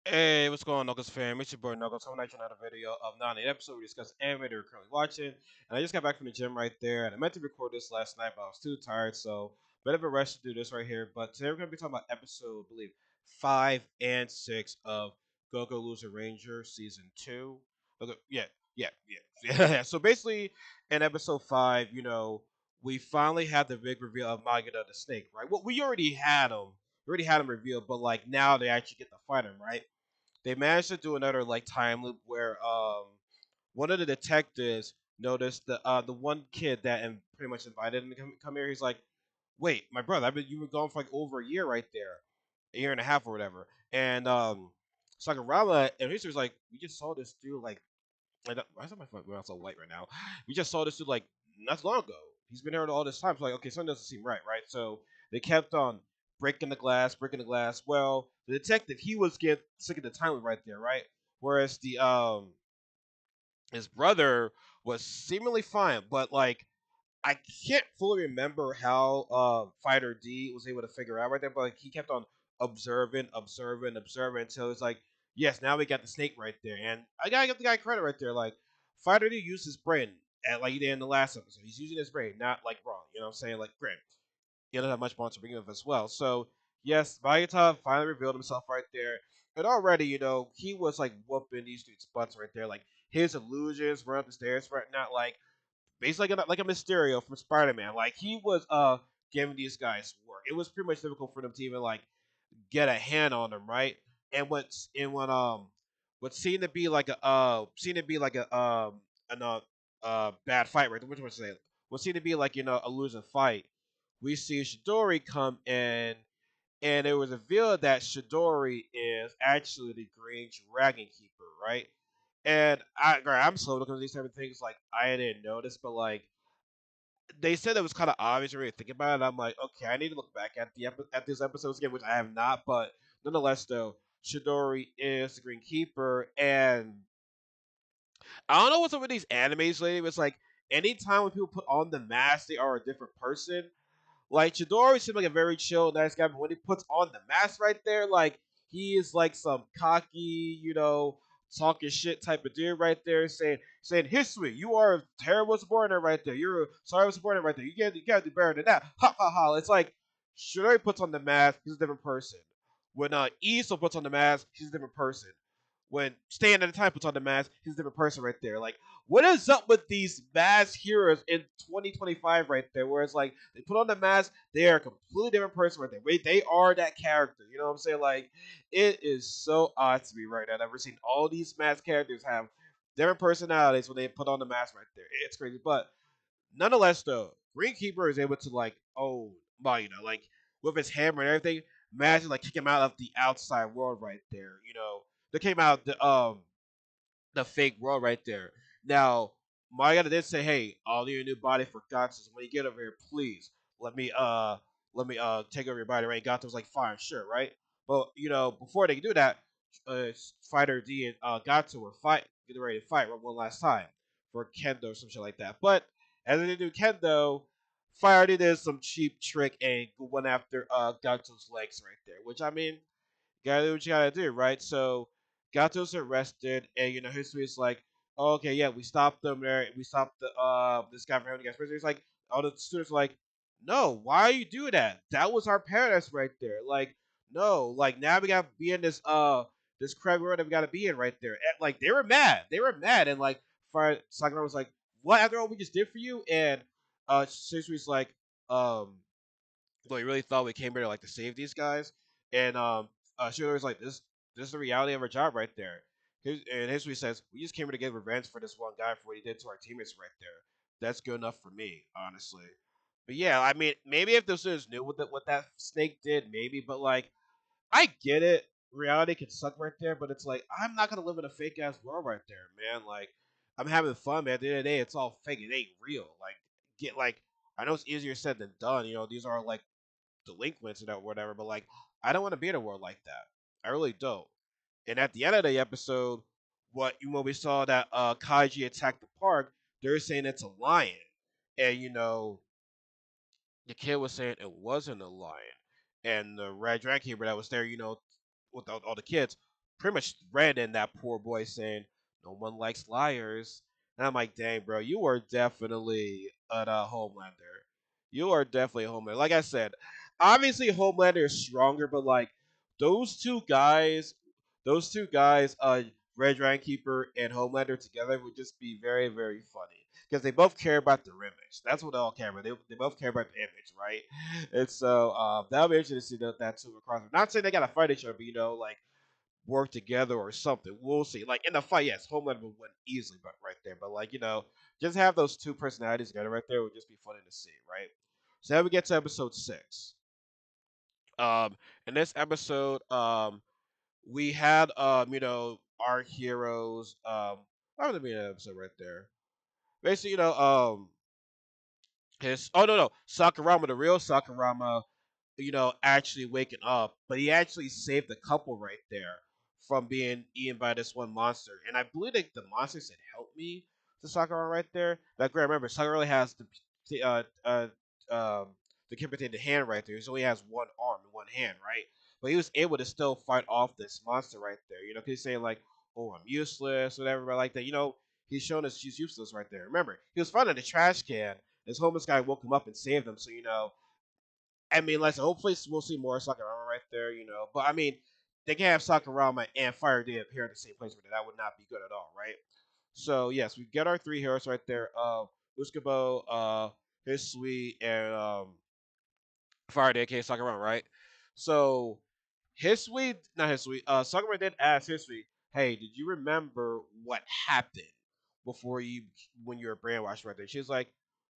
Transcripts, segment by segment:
Hey, what's going on, Knuckles fam? It's your boy Knuckles coming at you another video of Nani, an episode we discuss anime that we're currently watching. And I just got back from the gym right there, and I meant to record this last night, but I was too tired, so bit of a rush to do this right here. But today we're gonna be talking about episode, I believe, 5 and 6 of Gogo Loser Ranger season 2. Okay, yeah. So basically, in episode 5, we finally had the big reveal of Magida the Snake, right? Well, we already had him. We already had him revealed, but like now they actually get to fight him, right? They managed to do another like time loop where one of the detectives noticed the one kid that pretty much invited him to come here. He's like, "Wait, my brother, I been you were gone for like over a year right there, a year and a half or whatever." And Sakuraba and History was like, "We just saw this dude like why is my phone so white right now? We just saw this dude like not long ago. He's been here all this time. So like, okay, something doesn't seem right, right? So they kept on breaking the glass. Well, the detective he was getting sick of the time right there, right? Whereas the his brother was seemingly fine, but like I can't fully remember how Fighter D was able to figure out right there, but like, he kept on observing until it's like, yes, now we got the snake right there, and I gotta give the guy credit right there. Like Fighter D used his brain, at like he did in the last episode. He's using his brain, not like wrong. You know what I'm saying? Like, great. He doesn't have much more to begin with as well. So yes, Vegeta finally revealed himself right there, and already he was like whooping these dudes' butts right there. Like his illusions run up the stairs right now, like basically like a Mysterio from Spider-Man. Like he was giving these guys work. It was pretty much difficult for them to even like get a hand on them, right? What seemed to be like a bad fight, right? Which one to say? What seemed to be like a losing fight. We see Shidori come in, and it was revealed that Shidori is actually the Green Dragon Keeper, right? And I'm slow looking at these type of things. Like I didn't notice, but like they said it was kind of obvious when you think about it. I'm like, okay, I need to look back at at these episodes again, which I have not. But nonetheless, though, Shidori is the Green Keeper, and I don't know what's up with these animes lately. It's like anytime when people put on the mask, they are a different person. Like Chidori seems like a very chill, nice guy, but when he puts on the mask right there, like he is like some cocky, talking shit type of dude right there, saying history, you are a terrible subordinate right there. You're a sorry subordinate right there. You gotta do better than that. Ha ha ha. It's like Chidori puts on the mask, he's a different person. When Iso puts on the mask, he's a different person. When Stan at the time puts on the mask, he's a different person right there. Like, what is up with these mask heroes in 2025 right there? Where it's like they put on the mask, they are a completely different person right there. They are that character. You know what I'm saying? Like, it is so odd to me right now. I've never seen all these mask characters have different personalities when they put on the mask right there. It's crazy. But nonetheless, though, Greenkeeper is able to like, oh, like with his hammer and everything, imagine like kick him out of the outside world right there. They came out the fake world right there. Now, Mariana did say, "Hey, I'll need a new body for Gatos. When you get over here, please let me take over your body." Right? Gatos like, "Fine, sure, right?" But before they can do that, uh, Fighter D and Gato were getting ready to fight one last time for Kendo or some shit like that. But as they do Kendo, Fire D did some cheap trick and went after Gato's legs right there. Which I mean, gotta do what you gotta do, right? So Gato's arrested, and Hisui like, oh, okay, yeah, we stopped them there. We stopped the this guy from having to get prison. He's like, all the students are like, no, why are you doing that? That was our paradise right there. Like, no, like now we gotta be in this crap world that we gotta be in right there. And, like they were mad. They were mad, and like Fire Sakura was like, what after all we just did for you? And Hisui's like, so he really thought we came here like to save these guys. And Shooter was like, this is the reality of our job right there. And history says we just came here to get revenge for this one guy for what he did to our teammates right there. That's good enough for me, honestly. But yeah, I mean, maybe if the students knew what that snake did, maybe. But like, I get it. Reality can suck right there, but it's like I'm not gonna live in a fake ass world right there, man. Like, I'm having fun, man. At the end of the day, it's all fake. It ain't real. Like, get like. I know it's easier said than done. These are like delinquents and whatever, but like I don't want to be in a world like that. I really don't. And at the end of the episode, when we saw that Kaiji attacked the park, they're saying it's a lion, and the kid was saying it wasn't a lion, and the red dragon keeper that was there, with all the kids, pretty much threatening that poor boy, saying, "No one likes liars." And I'm like, "Dang, bro, you are definitely a Homelander. You are definitely a Homelander." Like I said, obviously Homelander is stronger, but like those two guys, those two guys, Red Dragon Keeper and Homelander together would just be very, very funny because they both care about their image. That's what they all care about. They both care about the image, right? And so that'll be interesting to see that two across. Not saying they gotta fight each other, but like work together or something. We'll see. Like in the fight, yes, Homelander would win easily, but right there. But like just have those two personalities together right there would just be funny to see, right? So now we get to episode 6. Um, in this episode, we had our heroes. What would be an episode right there? Basically, his no Sakurama, the real Sakurama, actually waking up, but he actually saved the couple right there from being eaten by this one monster. And I believe that the monster said, "Help me," to Sakura right there. Like, remember, Sakura really has um, the decapitated hand right there. He only has one arm and one hand, right? But he was able to still fight off this monster right there. Because he's saying like, "Oh, I'm useless," whatever, but like that. He's showing us she's useless right there. Remember, he was finding the trash can. This homeless guy woke him up and saved him. So I mean, like, so hopefully we'll see more Sakurama right there, But I mean, they can have Sakurama and Fire Day appear in the same place, but that would not be good at all, right? So yes, we get our three heroes right there. Uskabo, Hisui, and Faraday, aka Sakurama, right? So Hisui, not Hisui, Sakurama did ask Hisui, "Hey, did you remember what happened before when you were brainwashed right there?" She's like,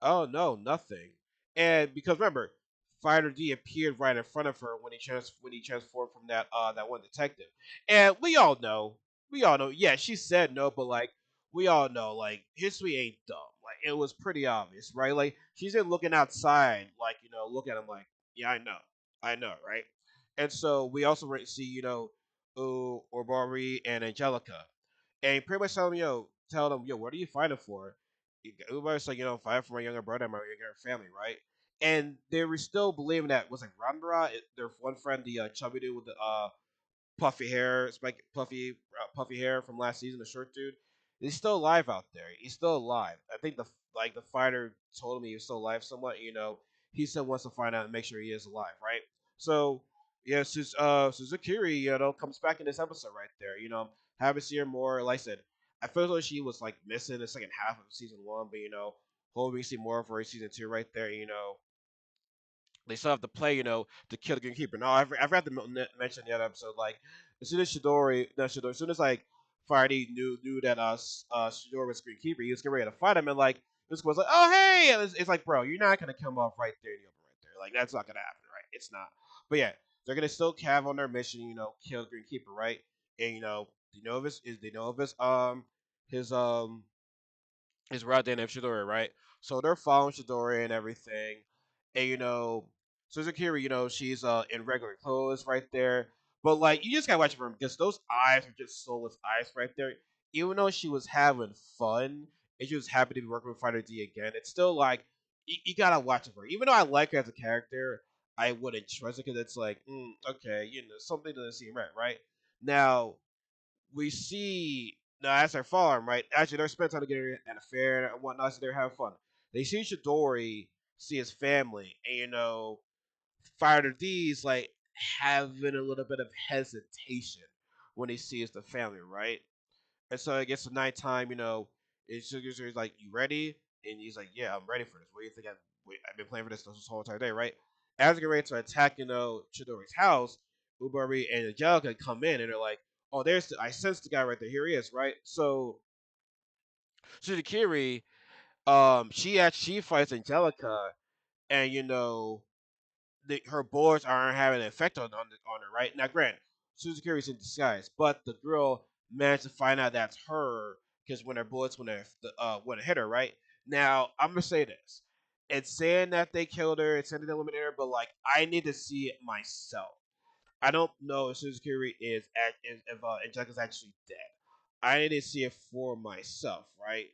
"Oh no, nothing." And because remember, Fighter D appeared right in front of her when he transformed from that one detective, and we all know, yeah, she said no, but like we all know, like Hisui ain't dumb. Like it was pretty obvious, right? Like she's in looking outside, like look at him like, yeah, I know, right? And so we also see, Orbari and Angelica, and pretty much tell them, yo, what are you fighting for? Everybody's like, fighting for my younger brother and my younger family, right? And they were still believing that was like Randra, their one friend, the chubby dude with the puffy hair, puffy hair from last season, the short dude. He's still alive out there. He's still alive. I think the fighter told me he was still alive somewhat. He still wants to find out and make sure he is alive, right? So yeah, Suzukiri, comes back in this episode right there. Haven't seen her more. Like I said, I feel like she was like missing the second half of season 1, but hoping we see more of her in season 2 right there. They still have to play, to kill the Greenkeeper. No, I forgot to mention the other episode. Like, as soon as as soon as like Friday knew that Shidori was Greenkeeper, he was getting ready to fight him, and like this was like, oh hey, and it's like, bro, you're not gonna come off right there in the open right there. Like that's not gonna happen, right? It's not. But yeah, they're gonna still have on their mission, kill the Greenkeeper, right? And they know of his route to name Shidori, right? So they're following Shidori and everything. And Suzukiri, she's in regular clothes right there. But like you just gotta watch for him because those eyes are just soulless eyes right there. Even though she was having fun and she was happy to be working with Fighter D again, it's still like you gotta watch it for her. Even though I like her as a character, I wouldn't trust it because it's like, okay, something doesn't seem right, right? Now we see now as they're following, right? Actually, they're spending time together at a fair and whatnot, so they're having fun. They see Shidori see his family, and Fighter D's like having a little bit of hesitation when he sees the family, right? And so it gets to nighttime, he's like, "You ready?" And he's like, "Yeah, I'm ready for this. What do you think? I've been playing for this whole entire day, right?" As they get ready to attack, Chidori's house, Ubari and Angelica come in, and they're like, "Oh, I sense the guy right there. Here he is, right?" So Suzukiri, she fights Angelica, and her bullets aren't having an effect on her, right? Now, granted, Suzukiri's in disguise, but the girl managed to find out that's her because when her bullets when it hit her, right? Now, I'm gonna say this: it's saying that they killed her, it's saying they eliminated her, but like I need to see it myself. I don't know if Suzukiri if Angelica's actually dead. I need to see it for myself, right?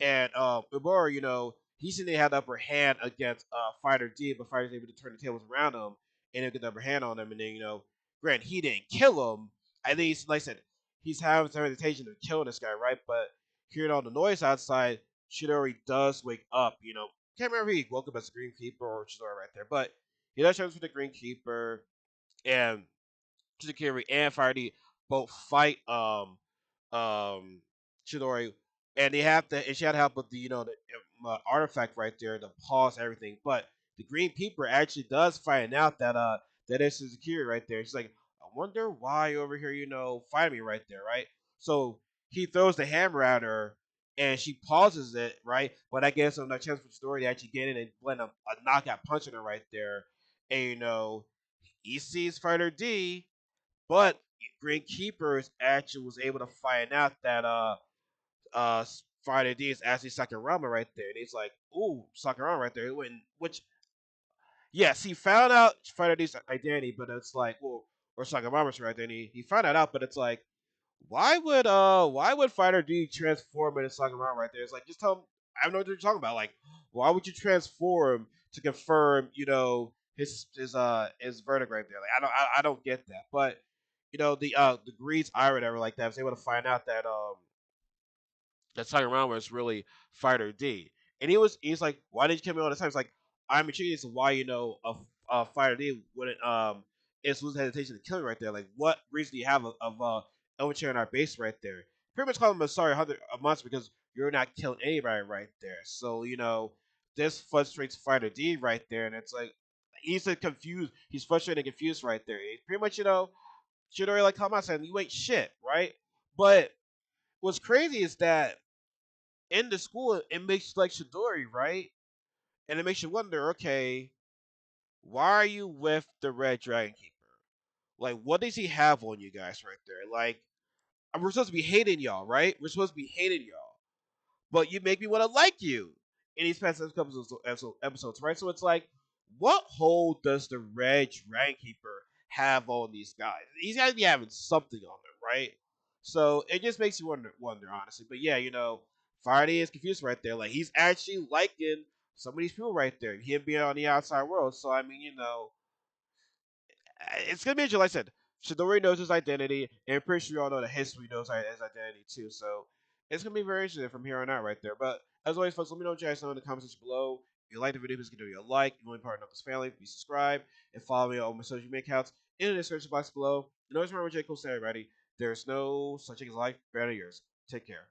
And Ubora, he said they had the upper hand against Fighter D, but Fighter's able to turn the tables around him and get the upper hand on him. And then, grant he didn't kill him, I think he's like I said, he's having some hesitation of killing this guy, right? But hearing all the noise outside, Chidori does wake up. Can't remember if he woke up as a Green Keeper or Chidori right there, but he does turn to the Green Keeper, and Chidori and Fire both fight um Chidori, and she had help with the artifact right there to pause everything. But the Green Keeper actually does find out that it's Suzuki right there. She's like, I wonder why you're over here, fighting me right there, right? So he throws the hammer at her, and she pauses it, right? But I guess on a chance for Chidori to actually get in and blend a knockout punch on her right there, and he sees Fighter D, but Green Keepers actually was able to find out that uh Friday D is actually Sakurama right there. And he's like, ooh, Sakurama right there. Which yes, he found out Friday D's identity, but it's like, well, or Sakurama's identity. He found that out, but it's like, why would Fighter D transform into Sakurama right there? It's like, just tell him, I don't know what you're talking about. Like, why would you transform to confirm, his verdict right there? Like, I don't get that. But the Greed's eye or whatever like that was able to find out that Sakurama was really Fighter D. And he's like, why did you kill me all the time? It's like, I'm intrigued as to why a Fighter D wouldn't is losing hesitation to kill me right there. Like, what reason do you have of overturning our base right there? Pretty much call him a sorry a monster because you're not killing anybody right there. So this frustrates Fighter D right there, and it's like he's frustrated and confused right there. He pretty much should already like come out saying you ain't shit, right? But what's crazy is that in the school, it makes you like Shidori, right? And it makes you wonder, okay, why are you with the Red Dragon Keeper? Like, what does he have on you guys right there? Like, we're supposed to be hating y'all, right? We're supposed to be hating y'all, but you make me want to like you in these past episodes, right? So it's like, what hold does the Red Dragon Keeper have on these guys? He's got to be having something on them, right? So it just makes you wonder honestly. But yeah, Friday is confused right there. Like he's actually liking some of these people right there. Him being on the outside world. So I mean, it's gonna be interesting. Like I said, Shidori knows his identity, and I'm pretty sure you all know that History knows his identity too. So it's gonna be very interesting from here on out, right there. But as always, folks, let me know what you guys know in the comments section below. If you like the video, please give it a like. If you want to be part of this family, please subscribe and follow me on my social media accounts in the description box below. And always remember, J. Cole said, everybody, there's no such thing as life better than yours. Take care.